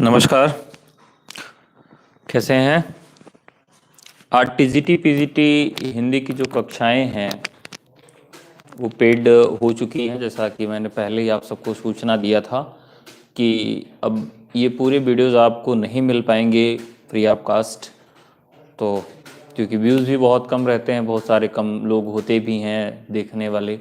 नमस्कार, कैसे हैं? आज टीजीटी पीजीटी हिंदी की जो कक्षाएं हैं वो पेड हो चुकी हैं। जैसा कि मैंने पहले ही आप सबको सूचना दिया था कि अब ये पूरे वीडियोस आपको नहीं मिल पाएंगे फ्री ऑफ कास्ट, तो क्योंकि व्यूज़ भी बहुत कम रहते हैं, बहुत सारे कम लोग होते भी हैं देखने वाले।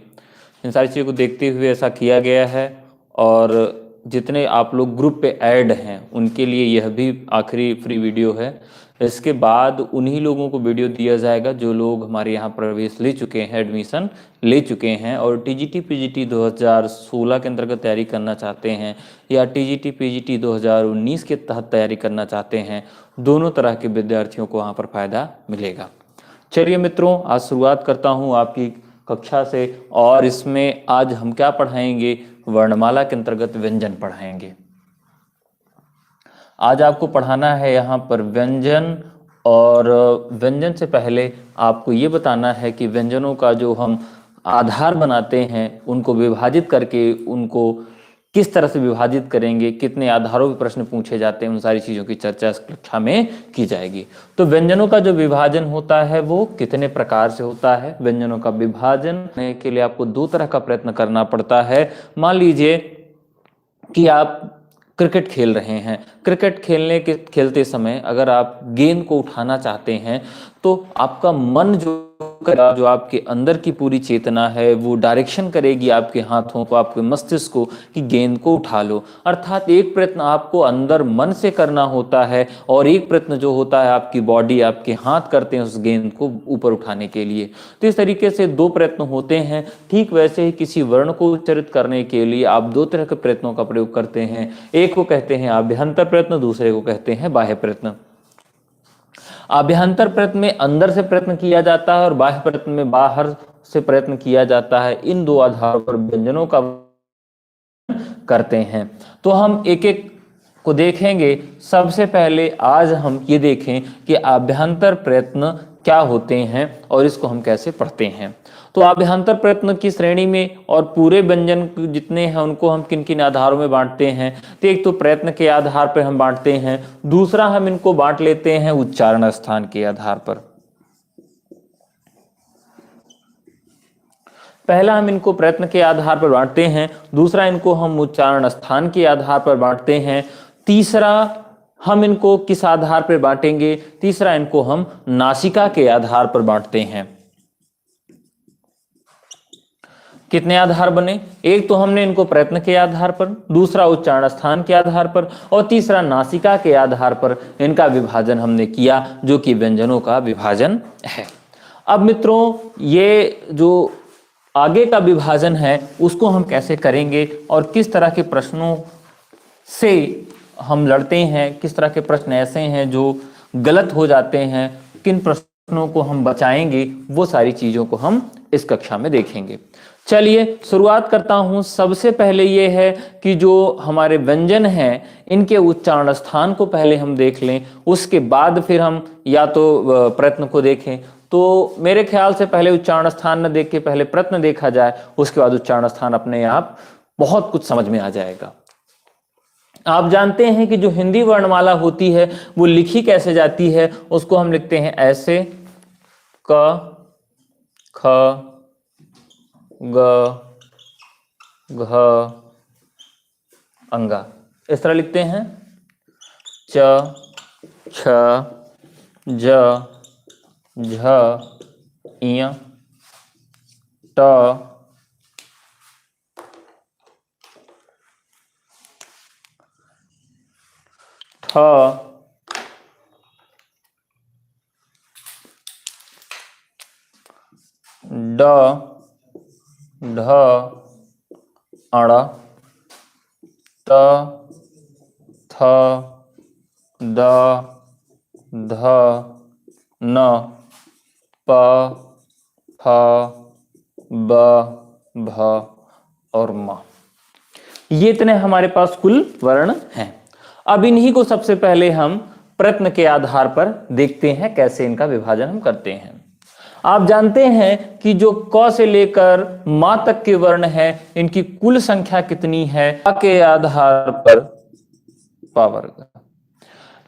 इन सारी चीज़ों को देखते हुए ऐसा किया गया है, और जितने आप लोग ग्रुप पे ऐड हैं उनके लिए यह भी आखिरी फ्री वीडियो है। इसके बाद उन्हीं लोगों को वीडियो दिया जाएगा जो लोग हमारे यहाँ प्रवेश ले चुके हैं, एडमिशन ले चुके हैं और टीजीटी पीजीटी 2016 के अंतर्गत तैयारी करना चाहते हैं या टीजीटी पीजीटी 2019 के तहत तैयारी करना चाहते हैं। दोनों तरह के विद्यार्थियों को वहाँ पर फ़ायदा मिलेगा। चलिए मित्रों, आज शुरुआत करता हूँ आपकी कक्षा से, और इसमें आज हम क्या पढ़ाएंगे? वर्णमाला के अंतर्गत व्यंजन पढ़ाएंगे। आज आपको पढ़ाना है यहाँ पर व्यंजन, और व्यंजन से पहले आपको ये बताना है कि व्यंजनों का जो हम आधार बनाते हैं उनको विभाजित करके उनको किस तरह से विभाजित करेंगे, कितने आधारों पर प्रश्न पूछे जाते हैं, उन सारी चीज़ों की चर्चा इस कक्षा में की जाएगी। तो व्यंजनों का जो विभाजन होता है वो कितने प्रकार से होता है? व्यंजनों का विभाजन करने के लिए आपको दो तरह का प्रयत्न करना पड़ता है। मान लीजिए कि आप क्रिकेट खेल रहे हैं। क्रिकेट खेलते समय अगर आप गेंद को उठाना चाहते हैं तो आपका मन जो आपके अंदर की पूरी चेतना है वो डायरेक्शन करेगी आपके हाथों को, आपके मस्तिष्क को, कि गेंद को उठा लो। अर्थात एक प्रयत्न आपको अंदर मन से करना होता है और एक प्रयत्न जो होता है आपकी बॉडी, आपके हाथ करते हैं उस गेंद को ऊपर उठाने के लिए। तो इस तरीके से दो प्रयत्न होते हैं। ठीक वैसे ही किसी वर्ण को उच्चारित करने के लिए आप दो तरह के प्रयत्नों का प्रयोग करते हैं। एक को कहते हैं आभ्यंतर प्रयत्न, दूसरे को कहते हैं बाह्य प्रयत्न। आभ्यंतर प्रयत्न में अंदर से प्रयत्न किया जाता है और बाह्य प्रयत्न में बाहर से प्रयत्न किया जाता है। इन दो आधारों पर व्यंजनों का करते हैं। तो हम एक एक को देखेंगे। सबसे पहले आज हम ये देखें कि आभ्यंतर प्रयत्न क्या होते हैं और इसको हम कैसे पढ़ते हैं। तो आभ्यंतर प्रयत्न की श्रेणी में और पूरे व्यंजन जितने हैं उनको हम किन किन आधारों में बांटते हैं? तो एक तो प्रयत्न के आधार पर हम बांटते हैं, दूसरा हम इनको बांट लेते हैं उच्चारण स्थान के आधार पर। पहला हम इनको प्रयत्न के आधार पर बांटते हैं, दूसरा इनको हम उच्चारण स्थान के आधार पर बांटते हैं, तीसरा हम इनको किस आधार पर बांटेंगे? तीसरा इनको हम नासिका के आधार पर बांटते हैं। कितने आधार बने? एक तो हमने इनको प्रयत्न के आधार पर, दूसरा उच्चारण स्थान के आधार पर और तीसरा नासिका के आधार पर इनका विभाजन हमने किया, जो कि व्यंजनों का विभाजन है। अब मित्रों, ये जो आगे का विभाजन है उसको हम कैसे करेंगे और किस तरह के प्रश्नों से हम लड़ते हैं, किस तरह के प्रश्न ऐसे हैं जो गलत हो जाते हैं, किन प्रश्नों को हम बचाएंगे, वो सारी चीजों को हम इस कक्षा में देखेंगे। चलिए शुरुआत करता हूं। सबसे पहले ये है कि जो हमारे व्यंजन हैं इनके उच्चारण स्थान को पहले हम देख लें, उसके बाद फिर हम या तो प्रयत्न को देखें। तो मेरे ख्याल से पहले उच्चारण स्थान न देख के पहले प्रयत्न देखा जाए, उसके बाद उच्चारण स्थान अपने आप बहुत कुछ समझ में आ जाएगा। आप जानते हैं कि जो हिंदी वर्णमाला होती है वो लिखी कैसे जाती है? उसको हम लिखते हैं ऐसे, क, ख, ग, घ, अंगा, इस तरह लिखते हैं। च, छ, ज, झ, इय, ट, ठ, ड, ढ, अण, त, थ, द, ध, न, प, फ, ब, भ और म। ये इतने हमारे पास कुल वर्ण हैं। अब इन्हीं को सबसे पहले हम प्रयत्न के आधार पर देखते हैं कैसे इनका विभाजन हम करते हैं। आप जानते हैं कि जो क से लेकर मा तक के वर्ण है इनकी कुल संख्या कितनी है, के आधार पर पा वर्ग।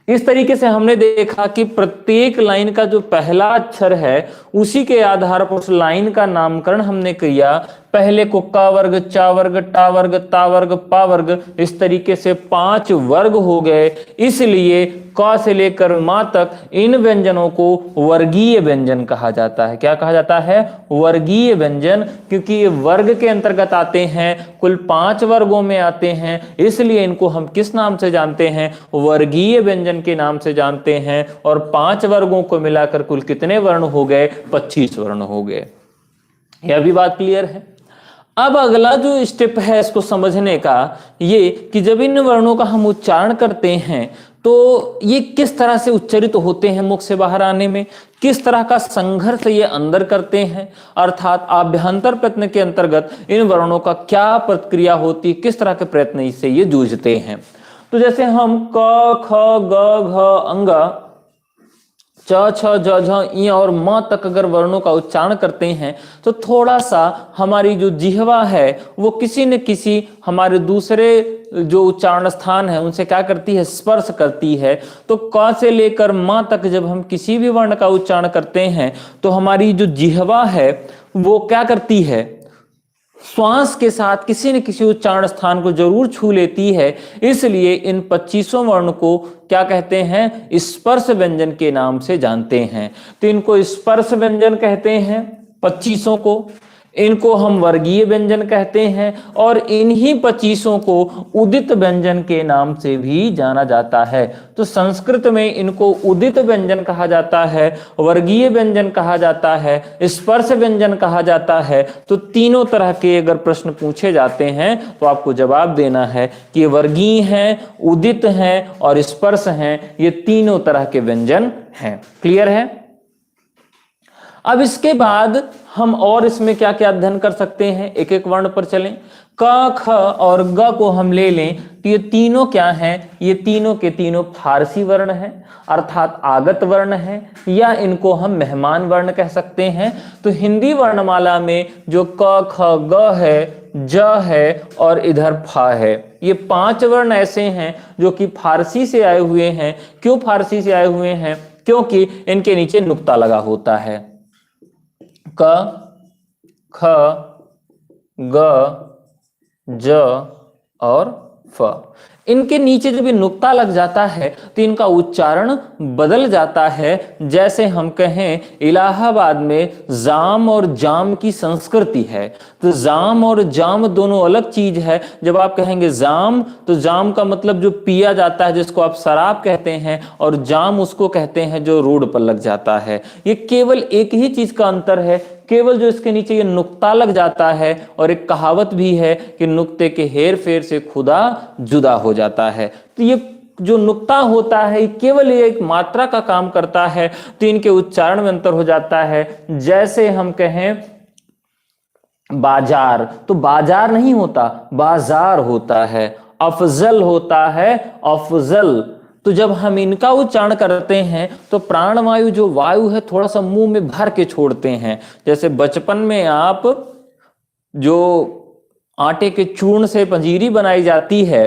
इस तरीके से हमने देखा कि प्रत्येक लाइन का जो पहला अक्षर है उसी के आधार पर उस लाइन का नामकरण हमने किया। पहले को का वर्ग, चा वर्ग, टा वर्ग, ता वर्ग, पा वर्ग, इस तरीके से 5 वर्ग हो गए। इसलिए क से लेकर मा तक इन व्यंजनों को वर्गीय व्यंजन कहा जाता है। क्या कहा जाता है? वर्गीय व्यंजन, क्योंकि ये वर्ग के अंतर्गत आते हैं, कुल 5 वर्गों में आते हैं, इसलिए इनको हम किस नाम से जानते हैं? वर्गीय व्यंजन के नाम से जानते हैं। और 5 वर्गों को मिलाकर कुल कितने वर्ण हो गए? 25 वर्ण हो गए। यह भी बात क्लियर है। अब अगला जो स्टेप है इसको समझने का, ये कि जब इन वर्णों का हम उच्चारण करते हैं तो ये किस तरह से उच्चारित होते हैं मुख से बाहर आने में, किस तरह का संघर्ष ये अंदर करते हैं, अर्थात आभ्यंतर प्रयत्न के अंतर्गत इन वर्णों का क्या प्रक्रिया होती है, किस तरह के प्रयत्न से ये जूझते हैं। तो जैसे हम क, ख, ग, घ, अंग, च, छ, ज, झ, इ और म तक अगर वर्णों का उच्चारण करते हैं तो थोड़ा सा हमारी जो जिह्वा है वो किसी न किसी हमारे दूसरे जो उच्चारण स्थान है उनसे क्या करती है? स्पर्श करती है। तो क से लेकर म तक जब हम किसी भी वर्ण का उच्चारण करते हैं तो हमारी जो जिह्वा है वो क्या करती है? श्वास के साथ किसी न किसी उच्चारण स्थान को जरूर छू लेती है। इसलिए इन 25 वर्ण को क्या कहते हैं? स्पर्श व्यंजन के नाम से जानते हैं। तो इनको स्पर्श व्यंजन कहते हैं 25 को, इनको हम वर्गीय व्यंजन कहते हैं, और इन्हीं 25 को उदित व्यंजन के नाम से भी जाना जाता है। तो संस्कृत में इनको उदित व्यंजन कहा जाता है, वर्गीय व्यंजन कहा जाता है, स्पर्श व्यंजन कहा जाता है। तो तीनों तरह के अगर प्रश्न पूछे जाते हैं तो आपको जवाब देना है कि वर्गीय हैं, उदित हैं और स्पर्श हैं, ये तीनों तरह के व्यंजन हैं। क्लियर है? अब इसके बाद हम और इसमें क्या क्या अध्ययन कर सकते हैं, एक एक वर्ण पर चलें। क, ख और ग को हम ले लें तो ये तीनों क्या हैं? ये तीनों के तीनों फारसी वर्ण हैं, अर्थात आगत वर्ण हैं, या इनको हम मेहमान वर्ण कह सकते हैं। तो हिंदी वर्णमाला में जो क, ख, ग है, ज है और इधर फ है, ये 5 वर्ण ऐसे हैं जो कि फारसी से आए हुए हैं। क्यों फारसी से आए हुए हैं? क्योंकि इनके नीचे नुक्ता लगा होता है। क, ख, ग, ज और फ, इनके नीचे जब ये नुक्ता लग जाता है तो इनका उच्चारण बदल जाता है। जैसे हम कहें इलाहाबाद में जाम और जाम की संस्कृति है, तो जाम और जाम दोनों अलग चीज है। जब आप कहेंगे जाम तो जाम का मतलब जो पिया जाता है, जिसको आप शराब कहते हैं, और जाम उसको कहते हैं जो रोड पर लग जाता है। ये केवल एक ही चीज का अंतर है, केवल जो इसके नीचे ये नुक्ता लग जाता है। और एक कहावत भी है कि नुक्ते के हेर फेर से खुदा जुदा हो जाता है। तो ये जो नुक्ता होता है केवल ये एक मात्रा का काम करता है, तो इनके उच्चारण में अंतर हो जाता है। जैसे हम कहें बाजार, तो बाजार नहीं होता, बाजार होता है। अफजल होता है, अफजल। तो जब हम इनका उच्चारण करते हैं तो प्राणवायु जो वायु है थोड़ा सा मुंह में भर के छोड़ते हैं। जैसे बचपन में आप जो आटे के चूर्ण से पंजीरी बनाई जाती है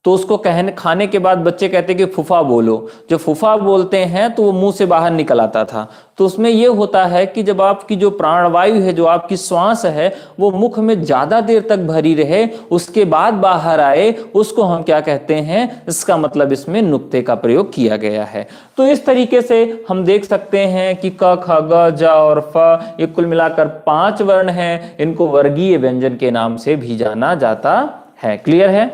तो उसको खाने के बाद बच्चे कहते हैं कि फूफा बोलो। जो फूफा बोलते हैं तो वो मुंह से बाहर निकल आता था। तो उसमें ये होता है कि जब आपकी जो प्राणवायु है, जो आपकी श्वास है, वो मुख में ज्यादा देर तक भरी रहे, उसके बाद बाहर आए, उसको हम क्या कहते हैं? इसका मतलब इसमें नुक्ते का प्रयोग किया गया है। तो इस तरीके से हम देख सकते हैं कि क, ख, ग, ज और फ, ये कुल मिलाकर 5 वर्ण हैं। इनको वर्गीय व्यंजन के नाम से भी जाना जाता है। क्लियर है?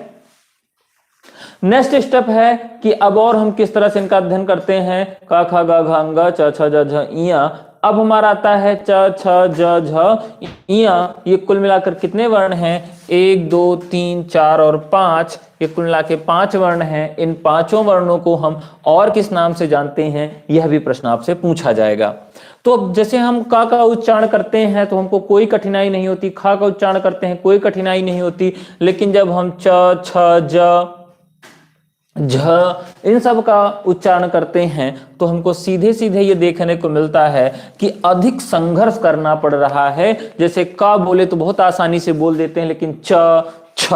नेक्स्ट स्टेप है कि अब और हम किस तरह से इनका अध्ययन करते हैं। क, ख, ग, घ, अंग, च, छ, ज, झ, इया। अब हमारा आता है च, छ, ज, झ, इया। ये कुल मिलाकर कितने वर्ण हैं? 1, 2, 3, 4 और 5। ये कुल मिला के 5 वर्ण हैं। इन 5 वर्णों को हम और किस नाम से जानते हैं? यह भी प्रश्न आपसे पूछा जाएगा। तो जैसे हम का उच्चारण करते हैं तो हमको कोई कठिनाई नहीं होती, खा का उच्चारण करते हैं कोई कठिनाई नहीं होती। लेकिन जब हम च, छ, ज झ, इन सब का उच्चारण करते हैं तो हमको सीधे सीधे ये देखने को मिलता है कि अधिक संघर्ष करना पड़ रहा है। जैसे का बोले तो बहुत आसानी से बोल देते हैं, लेकिन च, छ,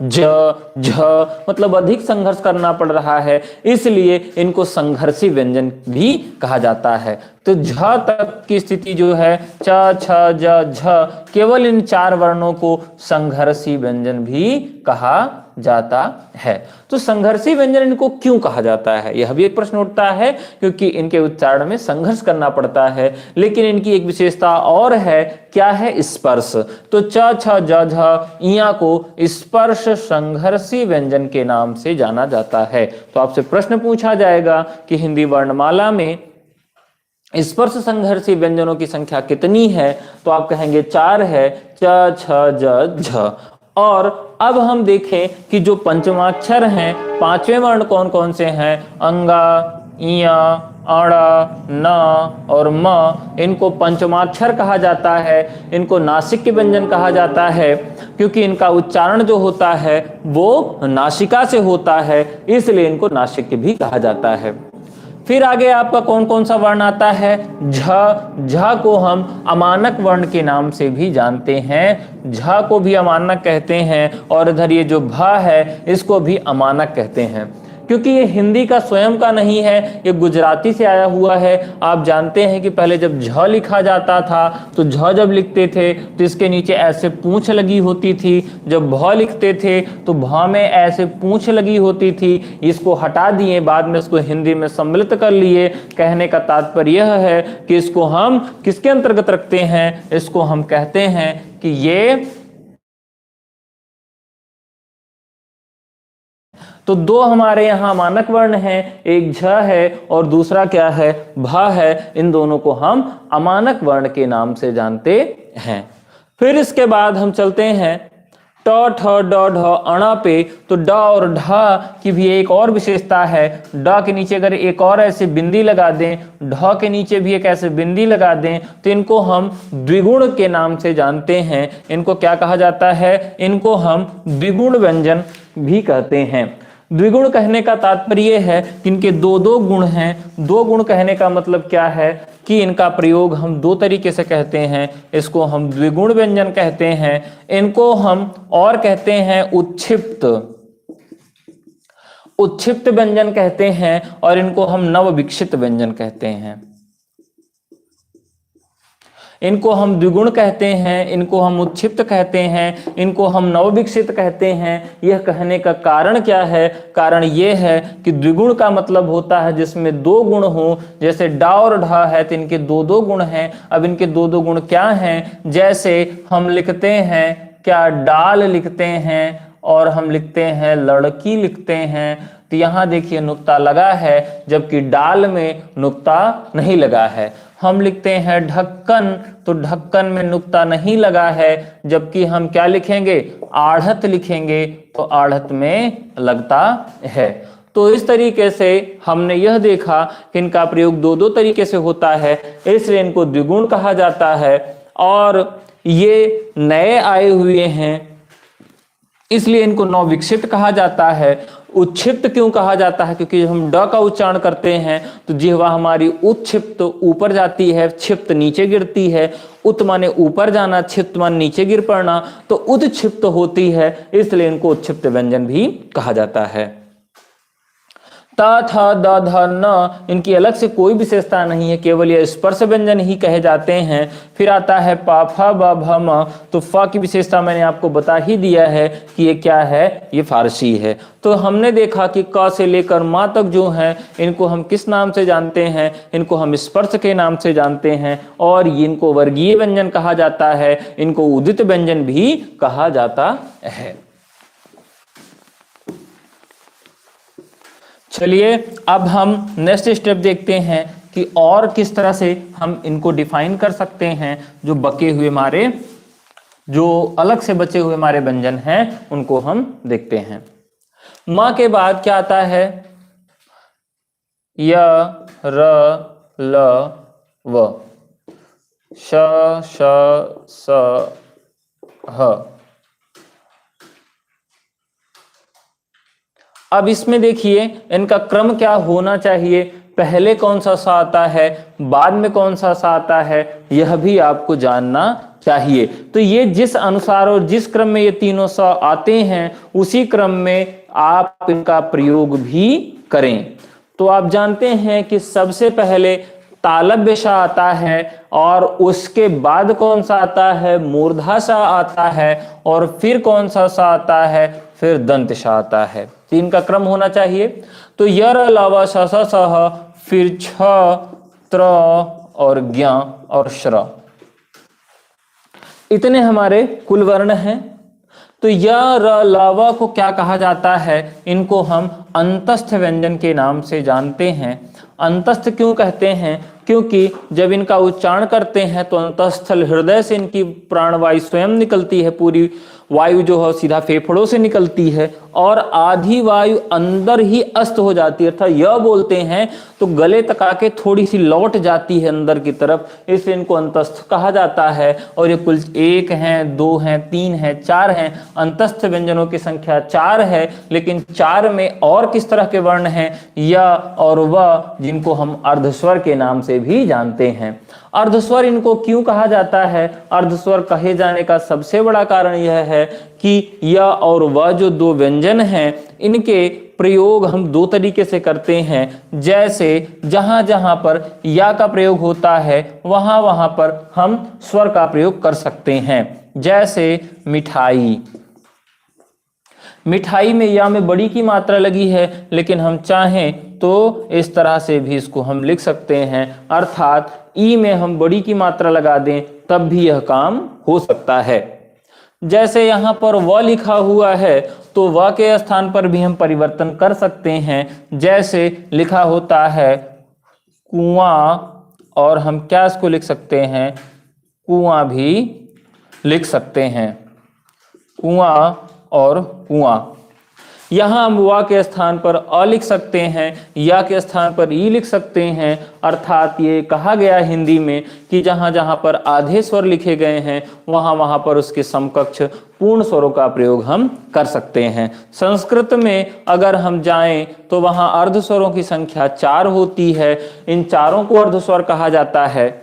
ज, झ मतलब अधिक संघर्ष करना पड़ रहा है, इसलिए इनको संघर्षी व्यंजन भी कहा जाता है। तो झ तक की स्थिति जो है च, छ, ज, झ, केवल इन 4 वर्णों को संघर्षी व्यंजन भी कहा जाता है। तो संघर्षी व्यंजन इनको क्यों कहा जाता है, यह भी एक प्रश्न उठता है, क्योंकि इनके उच्चारण में संघर्ष करना पड़ता है। लेकिन इनकी एक विशेषता और है, क्या है? स्पर्श। तो च, छ, ज, झ, इया को स्पर्श संघर्षी व्यंजन के नाम से जाना जाता है। तो आपसे प्रश्न पूछा जाएगा कि हिंदी वर्णमाला में स्पर्श संघर्षी व्यंजनों की संख्या कितनी है, तो आप कहेंगे 4 है, च, छ, ज, झ। और अब हम देखें कि जो पंचमाक्षर हैं, 5वें वर्ण कौन कौन से हैं? अंगा, इया, अड़ा, न और म, इनको पंचमाक्षर कहा जाता है। इनको नासिक के व्यंजन कहा जाता है, क्योंकि इनका उच्चारण जो होता है वो नासिका से होता है, इसलिए इनको नासिक भी कहा जाता है। फिर आगे आपका कौन कौन सा वर्ण आता है? झ। झ को हम अमानक वर्ण के नाम से भी जानते हैं, झ को भी अमानक कहते हैं। और इधर ये जो भ है, इसको भी अमानक कहते हैं, क्योंकि ये हिंदी का स्वयं का नहीं है, ये गुजराती से आया हुआ है। आप जानते हैं कि पहले जब झ लिखा जाता था, तो झ जब लिखते थे तो इसके नीचे ऐसे पूंछ लगी होती थी, जब भ लिखते थे तो भ में ऐसे पूंछ लगी होती थी। इसको हटा दिए, बाद में इसको हिंदी में सम्मिलित कर लिए। कहने का तात्पर्य यह है कि इसको हम किसके अंतर्गत रखते हैं? इसको हम कहते हैं कि ये तो 2 हमारे यहाँ मानक वर्ण हैं, एक झ है और दूसरा क्या है? भ है। इन दोनों को हम अमानक वर्ण के नाम से जानते हैं। फिर इसके बाद हम चलते हैं ट, ठ, ड, ढ, अणा पे। तो ड और ढ की भी एक और विशेषता है। ड के नीचे अगर एक और ऐसे बिंदी लगा दें, ढ के नीचे भी एक ऐसे बिंदी लगा दें, तो इनको हम द्विगुण के नाम से जानते हैं। इनको क्या कहा जाता है? इनको हम द्विगुण व्यंजन भी कहते हैं। द्विगुण कहने का तात्पर्य है कि इनके 2-2 गुण हैं। 2 गुण कहने का मतलब क्या है कि इनका प्रयोग हम 2 तरीके से कहते हैं। इसको हम द्विगुण व्यंजन कहते हैं, इनको हम और कहते हैं उच्छिप्त व्यंजन कहते हैं, और इनको हम नवविकसित व्यंजन कहते हैं। इनको हम द्विगुण कहते हैं, इनको हम उच्छिप्त कहते हैं, इनको हम नवविकसित कहते हैं। यह कहने का कारण क्या है? कारण यह है कि द्विगुण का मतलब होता है जिसमें 2 गुण हो। जैसे डा और ढा है तो इनके 2-2 गुण हैं। अब इनके 2-2 गुण क्या हैं? जैसे हम लिखते हैं क्या? डाल लिखते हैं, और हम लिखते हैं लड़की लिखते हैं। तो यहाँ देखिए नुक्ता लगा है, जबकि डाल में नुक्ता नहीं लगा है। हम लिखते हैं ढक्कन, तो ढक्कन में नुक्ता नहीं लगा है, जबकि हम क्या लिखेंगे? आढ़त लिखेंगे, तो आढ़त में लगता है। तो इस तरीके से हमने यह देखा कि इनका प्रयोग 2-2 तरीके से होता है, इसलिए इनको द्विगुण कहा जाता है। और ये नए आए हुए हैं, इसलिए इनको नवविकसित कहा जाता है। उच्छिप्त क्यों कहा जाता है? क्योंकि जब हम ड का उच्चारण करते हैं तो जिह्वा हमारी उच्छिप्त ऊपर जाती है, क्षिप्त नीचे गिरती है। उत माने ऊपर जाना, क्षिप्त माने नीचे गिर पड़ना, तो उच्छिप्त होती है, इसलिए इनको उच्छिप्त व्यंजन भी कहा जाता है। त, थ, द, ध, न, इनकी अलग से कोई विशेषता नहीं है, केवल ये स्पर्श व्यंजन ही कहे जाते हैं। फिर आता है प, फ, ब, भ, म। तो फ की विशेषता मैंने आपको बता ही दिया है कि ये क्या है? ये फारसी है। तो हमने देखा कि क से लेकर म तक जो हैं, इनको हम किस नाम से जानते हैं? इनको हम स्पर्श के नाम से जानते हैं, और इनको वर्गीय व्यंजन कहा जाता है, इनको उदित व्यंजन भी कहा जाता है। चलिए अब हम नेक्स्ट स्टेप देखते हैं कि और किस तरह से हम इनको डिफाइन कर सकते हैं। जो बचे हुए हमारे, जो अलग से बचे हुए हमारे व्यंजन हैं, उनको हम देखते हैं। मां के बाद क्या आता है? य, र, ल, व, श, श, स, ह। अब इसमें देखिए इनका क्रम क्या होना चाहिए, पहले कौन सा सा आता है, बाद में कौन सा सा आता है, यह भी आपको जानना चाहिए। तो ये जिस अनुसार और जिस क्रम में ये तीनों सा आते हैं उसी क्रम में आप इनका प्रयोग भी करें। तो आप जानते हैं कि सबसे पहले तालव्य सा आता है और उसके बाद कौन सा आता है, मूर्धा सा आता है, और फिर कौन सा सा आता है, फिर दंत सा आता है। तीन का क्रम होना चाहिए। तो यर अलावा स स सह, फिर छ, त्र और ज्ञ और श्र, इतने हमारे कुल वर्ण हैं। तो य र लावा को क्या कहा जाता है, इनको हम अंतस्थ व्यंजन के नाम से जानते हैं। अंतस्थ क्यों कहते हैं, क्योंकि जब इनका उच्चारण करते हैं तो अंतस्थल हृदय से इनकी प्राणवायु स्वयं निकलती है, पूरी वायु जो है सीधा फेफड़ों से निकलती है और आधी वायु अंदर ही अस्त हो जाती है, अर्थात यह बोलते हैं तो गले तक आके थोड़ी सी लौट जाती है अंदर की तरफ, इसलिए इनको अंतस्थ कहा जाता है। और ये कुल 1 हैं, 2 हैं, 3 हैं, 4 हैं। अंतस्थ व्यंजनों की संख्या 4 है, लेकिन 4 में और किस तरह के वर्ण हैं, य और व, जिनको हम अर्धस्वर के नाम से भी जानते हैं। अर्धस्वर इनको क्यों कहा जाता है, अर्धस्वर कहे जाने का सबसे बड़ा कारण यह है कि य और व जो दो व्यंजन हैं इनके प्रयोग हम दो तरीके से करते हैं। जैसे जहां जहां पर या का प्रयोग होता है वहां वहां पर हम स्वर का प्रयोग कर सकते हैं। जैसे मिठाई, मिठाई में या में बड़ी की मात्रा लगी है, लेकिन हम चाहें तो इस तरह से भी इसको हम लिख सकते हैं, अर्थात ई में हम बड़ी की मात्रा लगा दें तब भी यह काम हो सकता है। जैसे यहाँ पर व लिखा हुआ है तो व के स्थान पर भी हम परिवर्तन कर सकते हैं। जैसे लिखा होता है कुआं, और हम क्या इसको लिख सकते हैं, कुआं भी लिख सकते हैं, कुआं और कुआं। यहां हम वा के स्थान पर अ लिख सकते हैं, या के स्थान पर ई लिख सकते हैं। अर्थात ये कहा गया हिंदी में कि जहां जहां पर आधे स्वर लिखे गए हैं वहां वहां पर उसके समकक्ष पूर्ण स्वरों का प्रयोग हम कर सकते हैं। संस्कृत में अगर हम जाएं तो वहां अर्ध स्वरों की संख्या 4 होती है। इन चारों को अर्धस्वर कहा जाता है।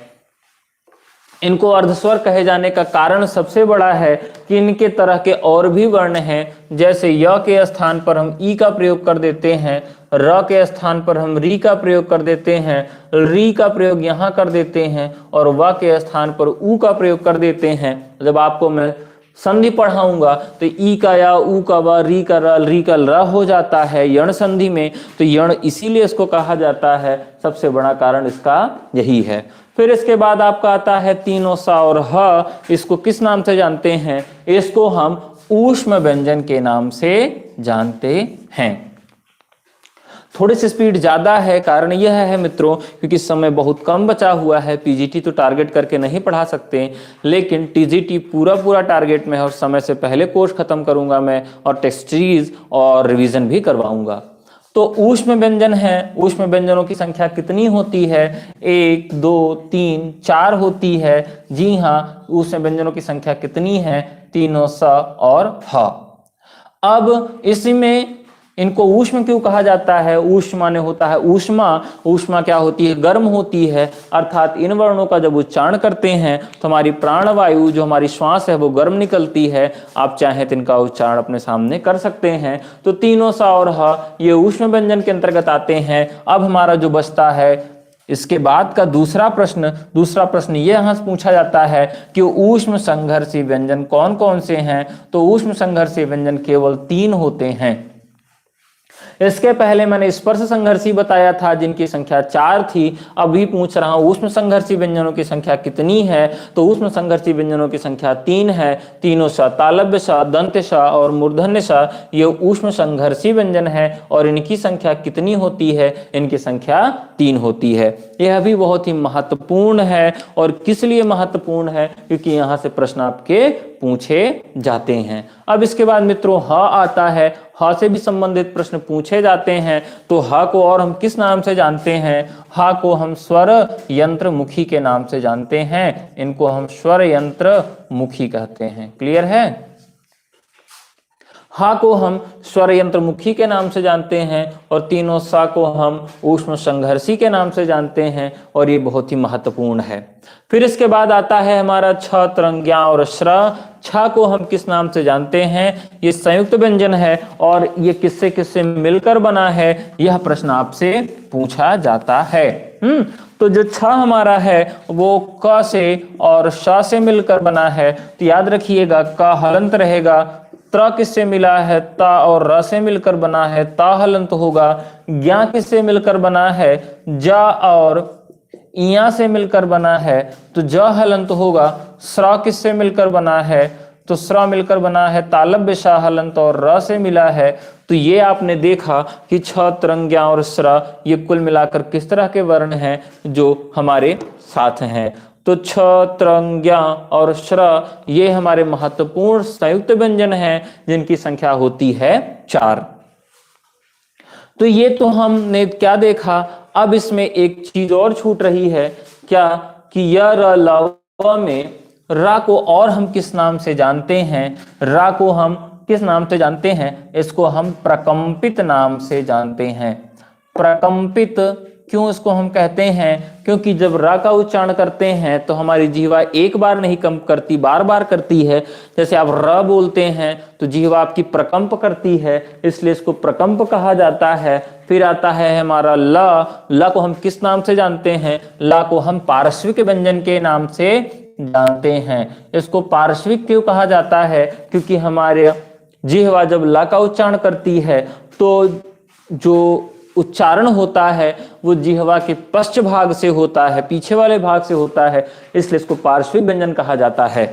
इनको अर्धस्वर कहे जाने का कारण सबसे बड़ा है कि इनके तरह के और भी वर्ण हैं। जैसे य के स्थान पर हम ई का प्रयोग कर देते हैं, र के स्थान पर हम री का प्रयोग कर देते हैं, री का प्रयोग यहाँ कर देते हैं, और व के स्थान पर ऊ का प्रयोग कर देते हैं। जब आपको मैं संधि पढ़ाऊंगा तो ई का या, ऊ का व, री का र, री का ल हो जाता है यण संधि में। तो यण इसीलिए इसको कहा जाता है, सबसे बड़ा कारण इसका यही है। फिर इसके बाद आपका आता है तीनों सा और ह। इसको किस नाम से जानते हैं, इसको हम ऊष्म व्यंजन के नाम से जानते हैं। थोड़ी सी स्पीड ज्यादा है, कारण यह है मित्रों क्योंकि समय बहुत कम बचा हुआ है। पीजीटी तो टारगेट करके नहीं पढ़ा सकते, लेकिन टीजीटी पूरा टारगेट में है और समय से पहले कोर्स खत्म करूंगा मैं, और टेस्ट सीरीज और रिवीजन भी करवाऊंगा। तो ऊष्म व्यंजन है, ऊष्म व्यंजनों की संख्या कितनी होती है, 1 2 3 4 होती है। जी हाँ, ऊष्म व्यंजनों की संख्या कितनी है, तीनों स और ह। अब इसमें इनको ऊष्म क्यों कहा जाता है, ऊष्म माने होता है ऊष्मा। ऊष्मा क्या होती है, गर्म होती है। अर्थात इन वर्णों का जब उच्चारण करते हैं तो हमारी प्राणवायु जो हमारी श्वास है वो गर्म निकलती है। आप चाहें तो इनका उच्चारण अपने सामने कर सकते हैं। तो तीनों सा और ह ये ऊष्म व्यंजन के अंतर्गत आते हैं। अब हमारा जो बचता है इसके बाद का दूसरा प्रश्न ये यहाँ से पूछा जाता है कि ऊष्म संघर्षी व्यंजन कौन कौन से हैं। तो ऊष्म संघर्षी व्यंजन केवल 3 होते हैं। इसके पहले मैंने स्पर्श संघर्षी बताया था जिनकी संख्या 4 थी। अभी पूछ रहा हूं ऊष्म संघर्षी व्यंजनों की संख्या कितनी है। तो ऊष्म संघर्षी व्यंजनों की संख्या 3 है। तीनों सा, तालव्य सा, दंत्य सा और मूर्धन्य सा, ये ऊष्म संघर्षी व्यंजन है। और इनकी संख्या कितनी होती है, इनकी संख्या 3 होती है। यह भी बहुत ही महत्वपूर्ण है। और किस लिए महत्वपूर्ण है, क्योंकि यहाँ से प्रश्न आपके पूछे जाते हैं। अब इसके बाद मित्रों ह आता है। ह से भी संबंधित प्रश्न पूछे जाते हैं। तो ह को और हम किस नाम से जानते हैं, ह को हम स्वर यंत्र मुखी के नाम से जानते हैं। इनको हम स्वर यंत्र मुखी कहते हैं। क्लियर है। हा को हम स्वर यंत्रमुखी के नाम से जानते हैं और तीनों सा को हम ऊष्म संघर्षी के नाम से जानते हैं और ये बहुत ही महत्वपूर्ण है। फिर इसके बाद आता है हमारा छ, त्रंग्या और श्र। छ को हम किस नाम से जानते हैं? ये संयुक्त व्यंजन है और ये किससे किससे मिलकर बना है, यह प्रश्न आपसे पूछा जाता है। तो जो छ हमारा है वो क से और श से मिलकर बना है, तो याद रखिएगा क हलंत रहेगा। त्र किससे मिला है? ता और र से मिलकर बना है, ता हलंत होगा। ज्ञा किससे मिलकर बना है? जा और इया से मिलकर बना है, तो ज हलंत होगा। स्र किससे मिलकर बना है? तो स्र मिलकर बना है, तालव्य श हलंत और र से मिला है। तो ये आपने देखा कि छ, त्रंग्या और स्र ये कुल मिलाकर किस तरह के वर्ण हैं जो हमारे साथ हैं। तो छ, त्रंग्या और श्र ये हमारे महत्वपूर्ण संयुक्त व्यंजन हैं जिनकी संख्या होती है 4। तो ये तो हमने क्या देखा। अब इसमें एक चीज और छूट रही है, क्या कि य, र, ल, व में रा को और हम किस नाम से जानते हैं? रा को हम किस नाम से जानते हैं? इसको हम प्रकंपित नाम से जानते हैं। प्रकंपित क्यों इसको हम कहते हैं? क्योंकि जब रा का उच्चारण करते हैं तो हमारी जिह्वा एक बार नहीं कंप करती, बार बार करती है। जैसे आप र बोलते हैं तो जिह्वा आपकी प्रकंप करती है, इसलिए इसको प्रकंप कहा जाता है। फिर आता है हमारा ल। ल को हम किस नाम से जानते हैं? ल को हम पार्श्विक व्यंजन के नाम से जानते हैं। इसको पार्श्विक क्यों कहा जाता है? क्योंकि हमारे जिह्वा जब ल का उच्चारण करती है तो जो उच्चारण होता है वो जिह्वा के पश्च भाग से होता है, पीछे वाले भाग से होता है, इसलिए इसको पार्श्विक व्यंजन कहा जाता है।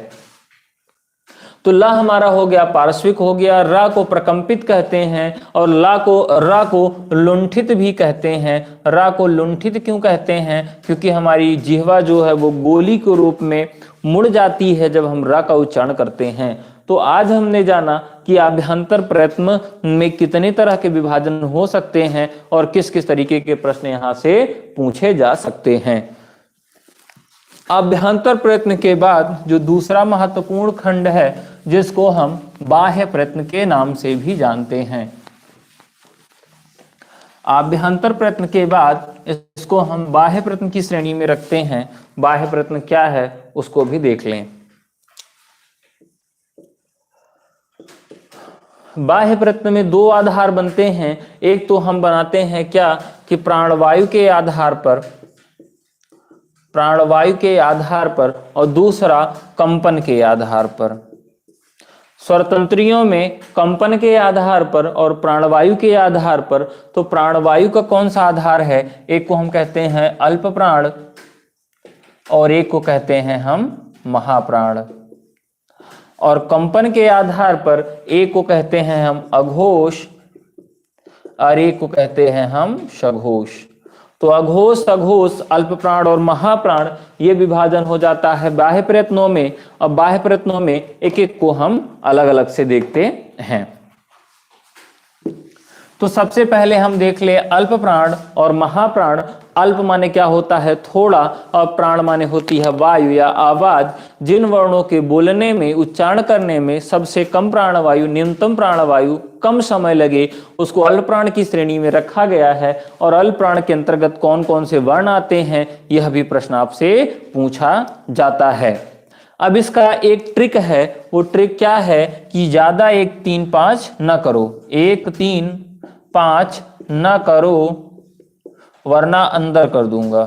तो ला हमारा हो गया पार्श्विक हो गया। रा को प्रकंपित कहते हैं और रा को लुंठित भी कहते हैं। रा को लुंठित क्यों कहते हैं? क्योंकि हमारी जिह्वा जो है वो गोली के रूप में मुड़ जाती है जब हम रा का उच्चारण करते हैं। तो आज हमने जाना कि आभ्यंतर प्रयत्न में कितने तरह के विभाजन हो सकते हैं और किस किस तरीके के प्रश्न यहां से पूछे जा सकते हैं। आभ्यंतर प्रयत्न के बाद जो दूसरा महत्वपूर्ण खंड है जिसको हम बाह्य प्रयत्न के नाम से भी जानते हैं। आभ्यंतर प्रयत्न के बाद इसको हम बाह्य प्रयत्न की श्रेणी में रखते हैं। बाह्य प्रयत्न क्या है उसको भी देख लें। बाह्य प्रयत्न में दो आधार बनते हैं। एक तो हम बनाते हैं क्या कि प्राणवायु के आधार पर और दूसरा कंपन के आधार पर। स्वरतंत्रियों में कंपन के आधार पर और प्राणवायु के आधार पर। तो प्राणवायु का कौन सा आधार है? एक को हम कहते हैं अल्प प्राण और एक को कहते हैं हम महाप्राण। और कंपन के आधार पर एक को कहते हैं हम अघोष और एक को कहते हैं हम सघोष। तो अघोष, सघोष, अल्प प्राण और महाप्राण ये विभाजन हो जाता है बाह्य प्रयत्नों में। और बाह्य प्रयत्नों में एक एक को हम अलग अलग से देखते हैं। तो सबसे पहले हम देख ले अल्प प्राण और महाप्राण। अल्प माने क्या होता है? थोड़ा, और प्राण माने होती है वायु या आवाज। जिन वर्णों के बोलने में, उच्चारण करने में सबसे कम प्राणवायु, न्यूनतम प्राणवायु, कम समय लगे उसको अल्प प्राण की श्रेणी में रखा गया है। और अल्प प्राण के अंतर्गत कौन कौन से वर्ण आते हैं यह भी प्रश्न आपसे पूछा जाता है। अब इसका एक ट्रिक है। वो ट्रिक क्या है कि ज्यादा 1 3 5 न करो। 1 3 5 न करो वरना अंदर कर दूंगा।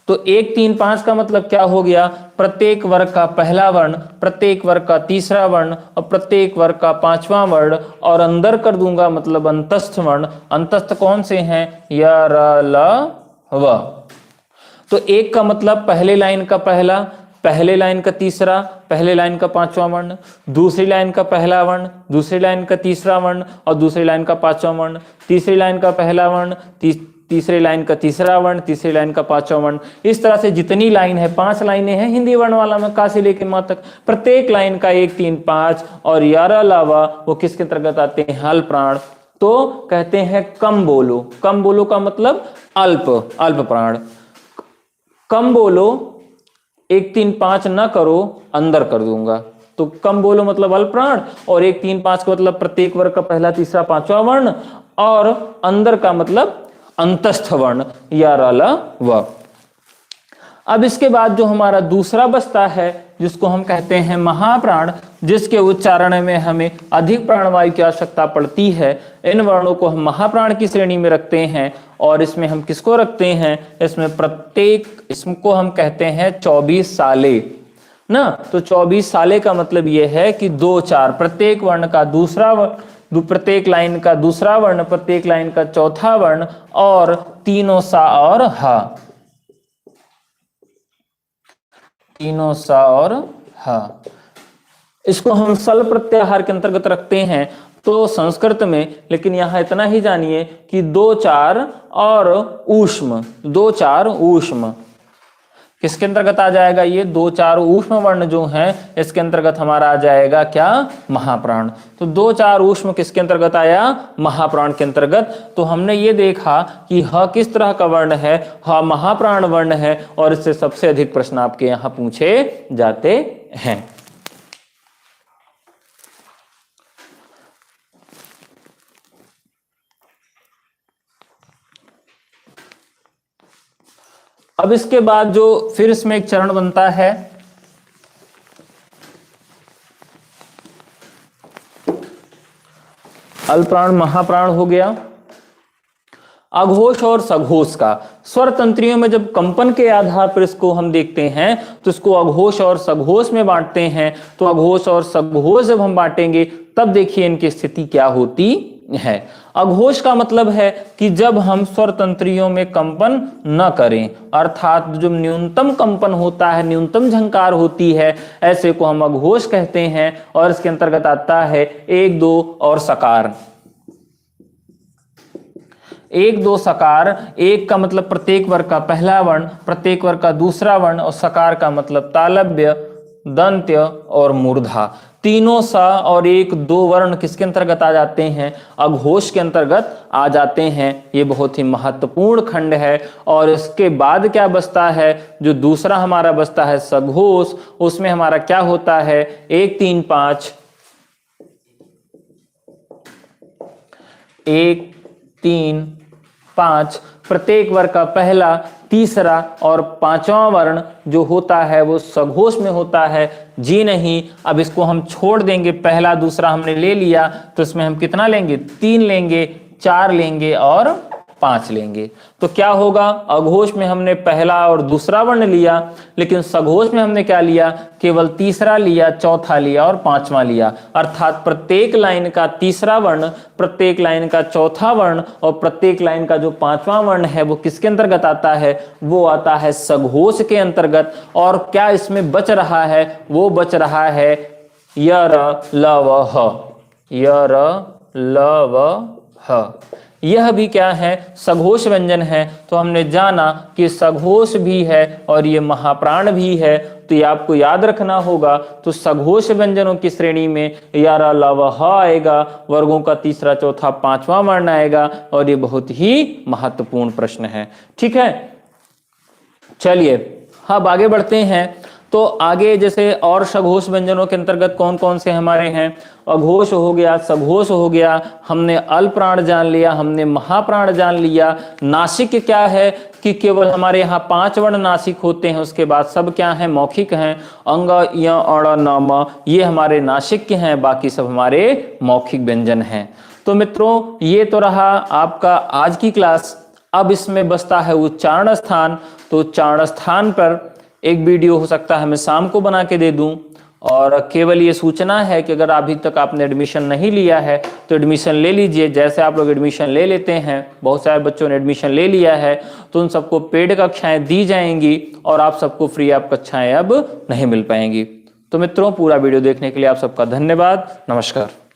तो 1 3 5 का मतलब क्या हो गया? प्रत्येक वर्ग का पहला वर्ण, प्रत्येक वर्ग का तीसरा वर्ण और प्रत्येक वर्ग का पांचवा वर्ण, और अंदर कर दूंगा मतलब अंतस्थ वर्ण। अंतस्थ कौन से हैं? य, र, ल, व। तो एक का मतलब पहले लाइन का पहला, पहले लाइन का तीसरा, पहले लाइन का पांचवा वर्ण, दूसरी लाइन का पहला वर्ण, दूसरी लाइन का तीसरा वर्ण और दूसरी लाइन का पांचवा वर्ण, तीसरी लाइन का पहला वर्ण, तीसरी लाइन का तीसरा वर्ण, तीसरी लाइन का पांचवा वर्ण। इस तरह से जितनी लाइन है, 5 लाइनें हैं हिंदी वर्णमाला में, का से लेकर मां तक। प्रत्येक लाइन का 1 3 5 और यार अलावा वो किसके अंतर्गत आते हैं? अल्प प्राण। तो कहते हैं कम बोलो। कम बोलो का मतलब अल्प प्राण। कम बोलो, 1 3 5 न करो, अंदर कर दूंगा। तो कम बोलो मतलब अल्प प्राण, और 1 3 5 का मतलब प्रत्येक वर्ग का पहला तीसरा पांचवा वर्ण, और अंदर का मतलब अंतस्थ वर्ण या र ल व। अब इसके बाद जो हमारा दूसरा बचता है जिसको हम कहते हैं महाप्राण, जिसके उच्चारण में हमें अधिक प्राणवायु की आवश्यकता पड़ती है, इन वर्णों को हम महाप्राण की श्रेणी में रखते हैं। और इसमें हम किसको रखते हैं, इसमें प्रत्येक, इसको हम कहते हैं 24 साले ना। तो 24 साले का मतलब यह है कि 2 4 प्रत्येक वर्ण का दूसरा वर्ण, प्रत्येक लाइन का दूसरा वर्ण, प्रत्येक लाइन का चौथा वर्ण, और तीनों सा और हा, तीनों सा और हा। इसको हम सल प्रत्याहार के अंतर्गत रखते हैं तो संस्कृत में, लेकिन यहां इतना ही जानिए कि 2 4 और ऊष्म, 2 4 ऊष्म किसके अंतर्गत आ जाएगा, ये 2 4 ऊष्म वर्ण जो हैं इसके अंतर्गत हमारा आ जाएगा क्या, महाप्राण। तो 2 4 ऊष्म किसके अंतर्गत आया, महाप्राण के अंतर्गत। तो हमने ये देखा कि ह किस तरह का वर्ण है, ह महाप्राण वर्ण है, और इससे सबसे अधिक प्रश्न आपके यहां पूछे जाते हैं। अब इसके बाद जो फिर इसमें एक चरण बनता है, अल्पप्राण महाप्राण हो गया। अघोष और सघोष का, स्वर तंत्रियों में जब कंपन के आधार पर इसको हम देखते हैं तो इसको अघोष और सघोष में बांटते हैं। तो अघोष और सघोष जब हम बांटेंगे तब देखिए इनकी स्थिति क्या होती है। अघोष का मतलब है कि जब हम स्वर तंत्रियों में कंपन न करें, अर्थात जो न्यूनतम कंपन होता है, न्यूनतम झंकार होती है, ऐसे को हम अघोष कहते हैं। और इसके अंतर्गत आता है 1 2 और सकार। 1 2 सकार, 1 का मतलब प्रत्येक वर्ग का पहला वर्ण, प्रत्येक वर्ग का दूसरा वर्ण, और सकार का मतलब तालव्य, दंत्य और मूर्धा। तीनों सा और 1 2 वर्ण किसके अंतर्गत आ जाते हैं, अघोष के अंतर्गत आ जाते हैं। ये बहुत ही महत्वपूर्ण खंड है। और इसके बाद क्या बचता है, जो दूसरा हमारा बचता है सघोष, उसमें हमारा क्या होता है, 1 3 5, 1 3 5, प्रत्येक वर्ग का पहला तीसरा और पांचवा वर्ण जो होता है वो सघोष में होता है। जी नहीं, अब इसको हम छोड़ देंगे, पहला दूसरा हमने ले लिया तो इसमें हम कितना लेंगे, 3 लेंगे, 4 लेंगे और 5 लेंगे। तो क्या होगा, अघोष में हमने पहला और दूसरा वर्ण लिया, लेकिन सघोष में हमने क्या लिया, केवल तीसरा लिया, चौथा लिया और पांचवा लिया। अर्थात प्रत्येक लाइन का तीसरा वर्ण, प्रत्येक लाइन का चौथा वर्ण और प्रत्येक लाइन का जो पांचवा वर्ण है वो किसके अंतर्गत आता है, वो आता है सघोष के अंतर्गत। और क्या इसमें बच रहा है, वो बच रहा है य र ल व ह, य र ल व ह। यह भी क्या है, सघोष व्यंजन है। तो हमने जाना कि सघोष भी है और ये महाप्राण भी है, तो ये आपको याद रखना होगा। तो सघोष व्यंजनों की श्रेणी में या र ल व ह आएगा, वर्गों का तीसरा चौथा पांचवा वर्ण आएगा, और ये बहुत ही महत्वपूर्ण प्रश्न है। ठीक है, चलिए अब आगे बढ़ते हैं। तो आगे जैसे और सघोष व्यंजनों के अंतर्गत कौन कौन से हमारे हैं, अघोष हो गया, सघोष हो गया, हमने अल्पप्राण जान लिया, हमने महाप्राण जान लिया। नासिक क्या है कि केवल हमारे यहाँ 5 वर्ण नासिक होते हैं, उसके बाद सब क्या है, मौखिक हैं। अंग, य, अण, न, म, ये हमारे नासिक हैं, बाकी सब हमारे मौखिक व्यंजन हैं। तो मित्रों ये तो रहा आपका आज की क्लास। अब इसमें बचता है उच्चारण स्थान। तो उच्चारण स्थान पर एक वीडियो हो सकता है मैं शाम को बना के दे दूं, और केवल ये सूचना है कि अगर अभी तक आपने एडमिशन नहीं लिया है तो एडमिशन ले लीजिए। जैसे आप लोग एडमिशन ले लेते हैं, बहुत सारे बच्चों ने एडमिशन ले लिया है, तो उन सबको पेड कक्षाएं दी जाएंगी और आप सबको फ्री ऑफ कक्षाएं अब नहीं मिल पाएंगी। तो मित्रों पूरा वीडियो देखने के लिए आप सबका धन्यवाद। नमस्कार।